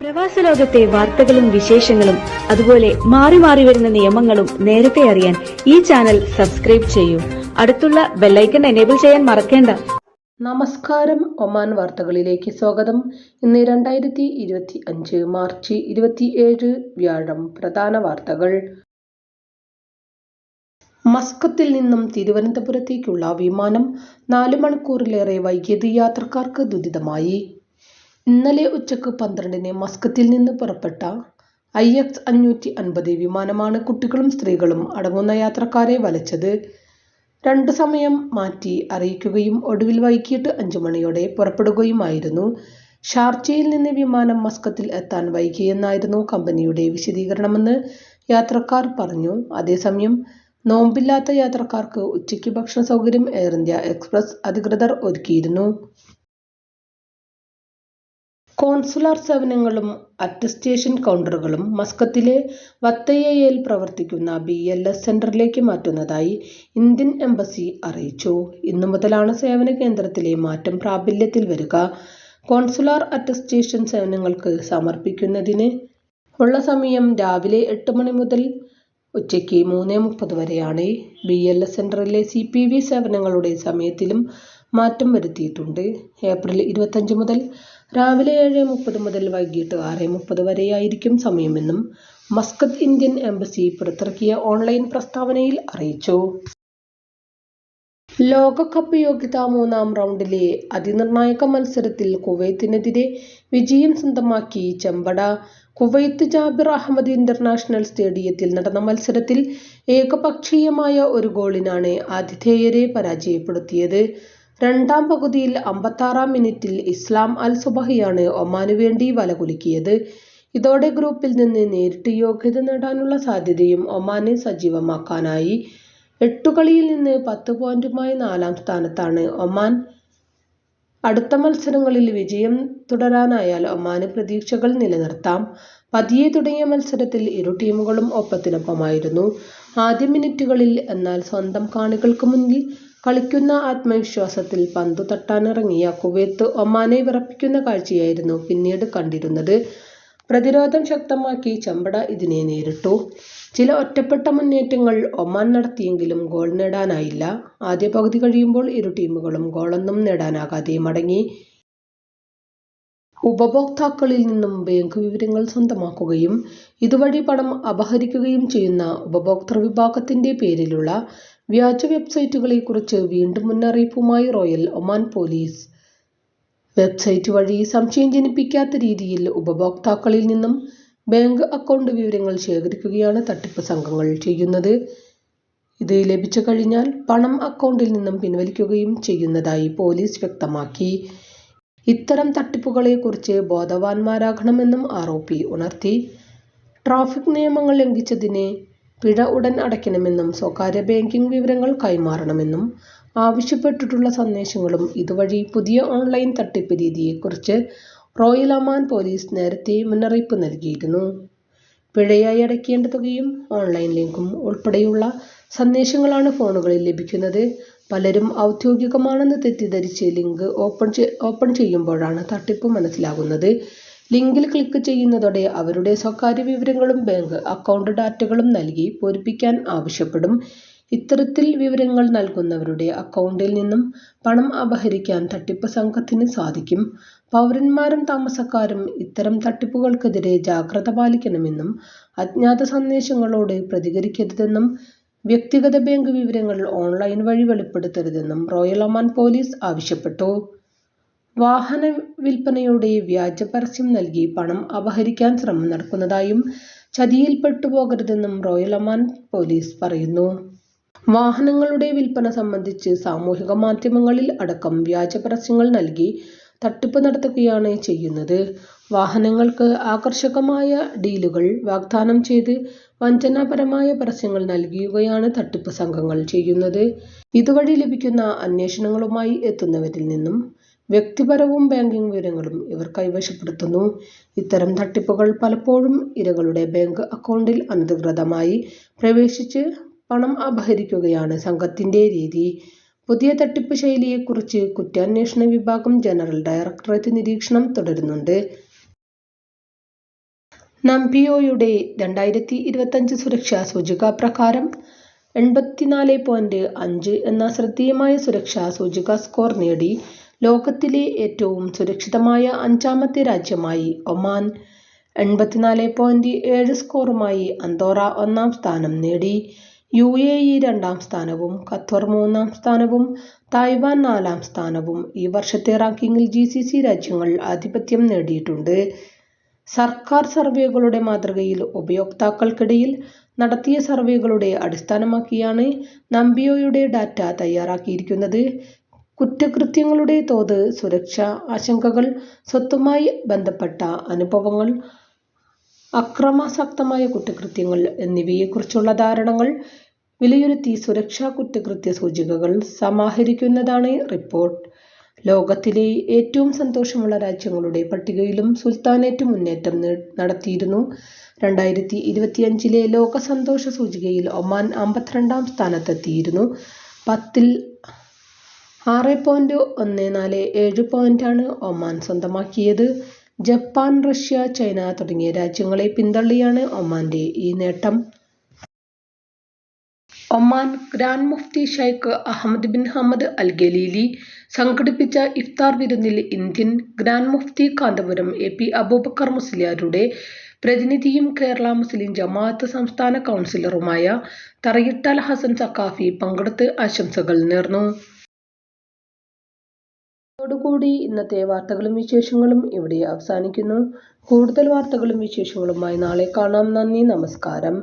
പ്രവാസ ലോകത്തെ വാർത്തകളും വിശേഷങ്ങളും അതുപോലെ മാറി മാറി വരുന്ന നിയമങ്ങളും നേരത്തെ അറിയാൻ ഈ ചാനൽ സബ്സ്ക്രൈബ് ചെയ്യൂ. അടുത്തുള്ള ബെല്ലൈക്കൺ എനേബിൾ ചെയ്യാൻ മറക്കേണ്ട. നമസ്കാരം. ഒമാൻ വാർത്തകളിലേക്ക് സ്വാഗതം. ഇന്ന് 2025 മാർച്ച് 27 വ്യാഴം. പ്രധാന വാർത്തകൾ. മസ്കത്തിൽ നിന്നും തിരുവനന്തപുരത്തേക്കുള്ള വിമാനം 4 മണിക്കൂറിലേറെ വൈകിയത് യാത്രക്കാർക്ക് ദുരിതമായി. ഇന്നലെ ഉച്ചയ്ക്ക് 12-ന് മസ്കത്തിൽ നിന്ന് പുറപ്പെട്ട IX-550 വിമാനമാണ് കുട്ടികളും സ്ത്രീകളും അടങ്ങുന്ന യാത്രക്കാരെ വലച്ചത്. 2 സമയം മാറ്റി അറിയിക്കുകയും ഒടുവിൽ വൈകിട്ട് 5 മണിയോടെ പുറപ്പെടുകയുമായിരുന്നു. ഷാർജയിൽ നിന്ന് വിമാനം മസ്കത്തിൽ എത്താൻ വൈകിയെന്നായിരുന്നു കമ്പനിയുടെ വിശദീകരണമെന്ന് യാത്രക്കാർ പറഞ്ഞു. അതേസമയം നോമ്പില്ലാത്ത യാത്രക്കാർക്ക് ഉച്ചയ്ക്ക് ഭക്ഷണ സൗകര്യം എയർ ഇന്ത്യ എക്സ്പ്രസ് അധികൃതർ ഒരുക്കിയിരുന്നു. കോൺസുലാർ സേവനങ്ങളും അറ്റസ്റ്റേഷൻ കൗണ്ടറുകളും മസ്കത്തിലെ വത്തയ്യയിൽ പ്രവർത്തിക്കുന്ന BLS സെന്ററിലേക്ക് മാറ്റുന്നതായി ഇന്ത്യൻ എംബസി അറിയിച്ചു. ഇന്നു മുതലാണ് സേവന കേന്ദ്രത്തിലെ മാറ്റം പ്രാബല്യത്തിൽ വരിക. കോൺസുലാർ അറ്റസ്റ്റേഷൻ സേവനങ്ങൾക്ക് സമർപ്പിക്കുന്നതിന് ഉള്ള സമയം രാവിലെ 8 മണി മുതൽ ഉച്ചയ്ക്ക് 3:30 വരെയാണ്. BLS സെന്ററിലെ CPV സേവനങ്ങളുടെ സമയത്തിലും മാറ്റം വരുത്തിയിട്ടുണ്ട്. ഏപ്രിൽ 25 മുതൽ രാവിലെ 7:30 മുതൽ വൈകിട്ട് 6:30 വരെയായിരിക്കും സമയമെന്നും മസ്കത്ത് ഇന്ത്യൻ എംബസി പുറത്തിറക്കിയ ഓൺലൈൻ പ്രസ്താവനയിൽ അറിയിച്ചു. ലോകകപ്പ് യോഗ്യതാ 3-ാം റൗണ്ടിലെ അതിനിർണായക മത്സരത്തിൽ കുവൈത്തിനെതിരെ വിജയം സ്വന്തമാക്കി ചെമ്പട. കുവൈത്ത് ജാബിർ അഹമ്മദ് ഇന്റർനാഷണൽ സ്റ്റേഡിയത്തിൽ നടന്ന മത്സരത്തിൽ ഏകപക്ഷീയമായ 1 ഗോളിനാണ് ആതിഥേയരെ പരാജയപ്പെടുത്തിയത്. രണ്ടാം പകുതിയിൽ 56-ാം മിനിറ്റിൽ ഇസ്ലാം അൽ സുബഹിയാണ് ഒമാനു വേണ്ടി വലകുലുക്കിയത്. ഇതോടെ ഗ്രൂപ്പിൽ നിന്ന് നേരിട്ട് യോഗ്യത നേടാനുള്ള സാധ്യതയും ഒമാന് സജീവമാക്കാനായി. 8 കളിയിൽ നിന്ന് 10 പോയിന്റുമായി 4-ാം സ്ഥാനത്താണ് ഒമാൻ. അടുത്ത മത്സരങ്ങളിൽ വിജയം തുടരാനായാൽ ഒമാന് പ്രതീക്ഷകൾ നിലനിർത്താം. പതിയെ തുടങ്ങിയ മത്സരത്തിൽ ഇരു ടീമുകളും ഒപ്പത്തിനൊപ്പമായിരുന്നു ആദ്യ മിനിറ്റുകളിൽ. എന്നാൽ സ്വന്തം കാണികൾക്ക് മുന്നിൽ കളിക്കുന്ന ആത്മവിശ്വാസത്തിൽ പന്തു തട്ടാനിറങ്ങിയ കുവൈത്ത് ഒമാനെ വിറപ്പിക്കുന്ന കാഴ്ചയായിരുന്നു പിന്നീട് കണ്ടിരുന്നത്. പ്രതിരോധം ശക്തമാക്കി ചെമ്പട ഇതിനെ നേരിട്ടു. ചില ഒറ്റപ്പെട്ട മുന്നേറ്റങ്ങൾ ഒമാൻ നടത്തിയെങ്കിലും ഗോൾ നേടാനായില്ല. ആദ്യ പകുതി കഴിയുമ്പോൾ ഇരു ടീമുകളും ഗോളൊന്നും നേടാനാകാതെ മടങ്ങി. ഉപഭോക്താക്കളിൽ നിന്നും ബാങ്ക് വിവരങ്ങൾ സ്വന്തമാക്കുകയും ഇതുവഴി പണം അപഹരിക്കുകയും ചെയ്യുന്ന ഉപഭോക്തൃ വിഭാഗത്തിന്റെ പേരിലുള്ള വ്യാജ വെബ്സൈറ്റുകളെക്കുറിച്ച് വീണ്ടും മുന്നറിയിപ്പുമായി റോയൽ ഒമാൻ പോലീസ്. വെബ്സൈറ്റ് വഴി സംശയം ജനിപ്പിക്കാത്ത രീതിയിൽ ഉപഭോക്താക്കളിൽ നിന്നും ബാങ്ക് അക്കൗണ്ട് വിവരങ്ങൾ ശേഖരിക്കുകയാണ് തട്ടിപ്പ് സംഘങ്ങൾ ചെയ്യുന്നത്. ഇത് ലഭിച്ചു കഴിഞ്ഞാൽ പണം അക്കൗണ്ടിൽ നിന്നും പിൻവലിക്കുകയും ചെയ്യുന്നതായി പോലീസ് വ്യക്തമാക്കി. ഇത്തരം തട്ടിപ്പുകളെക്കുറിച്ച് ബോധവാന്മാരാകണമെന്നും ROP ഉണർത്തി. ട്രാഫിക് നിയമങ്ങൾ ലംഘിച്ചതിന് പിഴ ഉടൻ അടയ്ക്കണമെന്നും സ്വകാര്യ ബാങ്കിംഗ് വിവരങ്ങൾ കൈമാറണമെന്നും ആവശ്യപ്പെട്ടിട്ടുള്ള സന്ദേശങ്ങളും ഇതുവഴി പുതിയ ഓൺലൈൻ തട്ടിപ്പ് രീതിയെക്കുറിച്ച് റോയൽ ഒമാൻ പോലീസ് നേരത്തെ മുന്നറിയിപ്പ് നൽകിയിരുന്നു. പിഴയായി അടയ്ക്കേണ്ട തുകയും ഓൺലൈൻ ലിങ്കും ഉൾപ്പെടെയുള്ള സന്ദേശങ്ങളാണ് ഫോണുകളിൽ ലഭിക്കുന്നത്. പലരും ഔദ്യോഗികമാണെന്ന് തെറ്റിദ്ധരിച്ച് ലിങ്ക് ഓപ്പൺ ചെയ്യുമ്പോഴാണ് തട്ടിപ്പ് മനസ്സിലാകുന്നത്. ലിങ്കിൽ ക്ലിക്ക് ചെയ്യുന്നതോടെ അവരുടെ സ്വകാര്യ വിവരങ്ങളും ബാങ്ക് അക്കൗണ്ട് ഡാറ്റകളും നൽകി പൂരിപ്പിക്കാൻ ആവശ്യപ്പെടും. ഇത്തരത്തിൽ വിവരങ്ങൾ നൽകുന്നവരുടെ അക്കൗണ്ടിൽ നിന്നും പണം അപഹരിക്കാൻ തട്ടിപ്പ് സംഘത്തിന് സാധിക്കും. പൗരന്മാരും താമസക്കാരും ഇത്തരം തട്ടിപ്പുകൾക്കെതിരെ ജാഗ്രത പാലിക്കണമെന്നും അജ്ഞാത സന്ദേശങ്ങളോട് പ്രതികരിക്കരുതെന്നും വ്യക്തിഗത ബാങ്ക് വിവരങ്ങൾ ഓൺലൈൻ വഴി വെളിപ്പെടുത്തരുതെന്നും റോയൽ ഒമാൻ പോലീസ് ആവശ്യപ്പെട്ടു. വാഹന വിൽപ്പനയുടെ വ്യാജ പരസ്യം നൽകി പണം അപഹരിക്കാൻ ശ്രമം നടക്കുന്നതായും ചതിയിൽപ്പെട്ടു പോകരുതെന്നും റോയൽ ഒമാൻ പോലീസ് പറയുന്നു. വാഹനങ്ങളുടെ വിൽപ്പന സംബന്ധിച്ച് സാമൂഹിക മാധ്യമങ്ങളിൽ അടക്കം വ്യാജ പരസ്യങ്ങൾ നൽകി തട്ടിപ്പ് നടത്തുകയാണ് ചെയ്യുന്നത്. വാഹനങ്ങൾക്ക് ആകർഷകമായ ഡീലുകൾ വാഗ്ദാനം ചെയ്ത് വഞ്ചനാപരമായ പരസ്യങ്ങൾ നൽകുകയാണ് തട്ടിപ്പ് സംഘങ്ങൾ ചെയ്യുന്നത്. ഇതുവഴി ലഭിക്കുന്ന അന്വേഷണങ്ങളുമായി എത്തുന്നവരിൽ നിന്നും വ്യക്തിപരവും ബാങ്കിംഗ് വിവരങ്ങളും ഇവർ കൈവശപ്പെടുത്തുന്നു. ഇത്തരം തട്ടിപ്പുകൾ പലപ്പോഴും ഇരകളുടെ ബാങ്ക് അക്കൗണ്ടിൽ അനധികൃതമായി പ്രവേശിച്ച് പണം അപഹരിക്കുകയാണ് സംഘത്തിന്റെ രീതി. പുതിയ തട്ടിപ്പ് ശൈലിയെക്കുറിച്ച് കുറ്റാന്വേഷണ വിഭാഗം ജനറൽ ഡയറക്ടറേറ്റ് നിരീക്ഷണം തുടരുന്നുണ്ട്. നംബിയോയുടെ 2025 സുരക്ഷാ സൂചിക പ്രകാരം 84.5 എന്ന ശ്രദ്ധേയമായ സുരക്ഷാ സൂചിക സ്കോർ നേടി ലോകത്തിലെ ഏറ്റവും സുരക്ഷിതമായ 5ാമത്തെ രാജ്യമായി ഒമാൻ. 84.7 സ്കോറുമായി അന്തോറ 1ാം സ്ഥാനം നേടി. UAE 2ാം സ്ഥാനവും ഖത്തർ 3ാം സ്ഥാനവും തായ്വാൻ 4ാം സ്ഥാനവും ഈ വർഷത്തെ റാങ്കിങ്ങിൽ GCC രാജ്യങ്ങൾ ആധിപത്യം നേടിയിട്ടുണ്ട്. സർക്കാർ സർവേകളുടെ മാതൃകയിൽ ഉപയോക്താക്കൾക്കിടയിൽ നടത്തിയ സർവേകളുടെ അടിസ്ഥാനമാക്കിയാണ് നംബിയോയുടെ ഡാറ്റ തയ്യാറാക്കിയിരിക്കുന്നത്. കുറ്റകൃത്യങ്ങളുടെ തോത്, സുരക്ഷാ ആശങ്കകൾ, സ്വത്തുമായി ബന്ധപ്പെട്ട അനുഭവങ്ങൾ, അക്രമാസക്തമായ കുറ്റകൃത്യങ്ങൾ എന്നിവയെക്കുറിച്ചുള്ള ധാരണകൾ വിലയിരുത്തി സുരക്ഷാ കുറ്റകൃത്യ സൂചികകൾ സമാഹരിക്കുന്നതാണ് റിപ്പോർട്ട്. ലോകത്തിലെ ഏറ്റവും സന്തോഷമുള്ള രാജ്യങ്ങളുടെ പട്ടികയിലും സുൽത്താനേറ്റ് മുന്നേറ്റം നടത്തിയിരുന്നു. 2025 ലോക സന്തോഷ സൂചികയിൽ ഒമാൻ 52ാം സ്ഥാനത്തെത്തിയിരുന്നു. 10ൽ 6.147 പോയിന്റാണ് ഒമാൻ സ്വന്തമാക്കിയത്. ജപ്പാൻ, റഷ്യ, ചൈന തുടങ്ങിയ രാജ്യങ്ങളെ പിന്തള്ളിയാണ് ഒമാന്റെ ഈ നേട്ടം. ഒമാൻ ഗ്രാൻഡ് മുഫ്തി Sheikh Ahmed bin Hamad al Khalili സംഘടിപ്പിച്ച ഇഫ്താർ വിരുന്നിൽ ഇന്ത്യൻ ഗ്രാൻഡ് മുഫ്തി കാന്തപുരം AP അബൂബക്കർ മുസ്ലിയാരുടെ പ്രതിനിധിയും കേരള മുസ്ലിം ജമാഅത്ത് സംസ്ഥാന കൗൺസിലറുമായ തറയിട്ടാൽ ഹസൻ സഖാഫി പങ്കെടുത്ത് ആശംസകൾ നേർന്നു. ഇതോടുകൂടി ഇന്നത്തെ വാർത്തകളും വിശേഷങ്ങളും ഇവിടെ അവസാനിക്കുന്നു. കൂടുതൽ വാർത്തകളും വിശേഷങ്ങളുമായി നാളെ കാണാം. നന്ദി, നമസ്കാരം.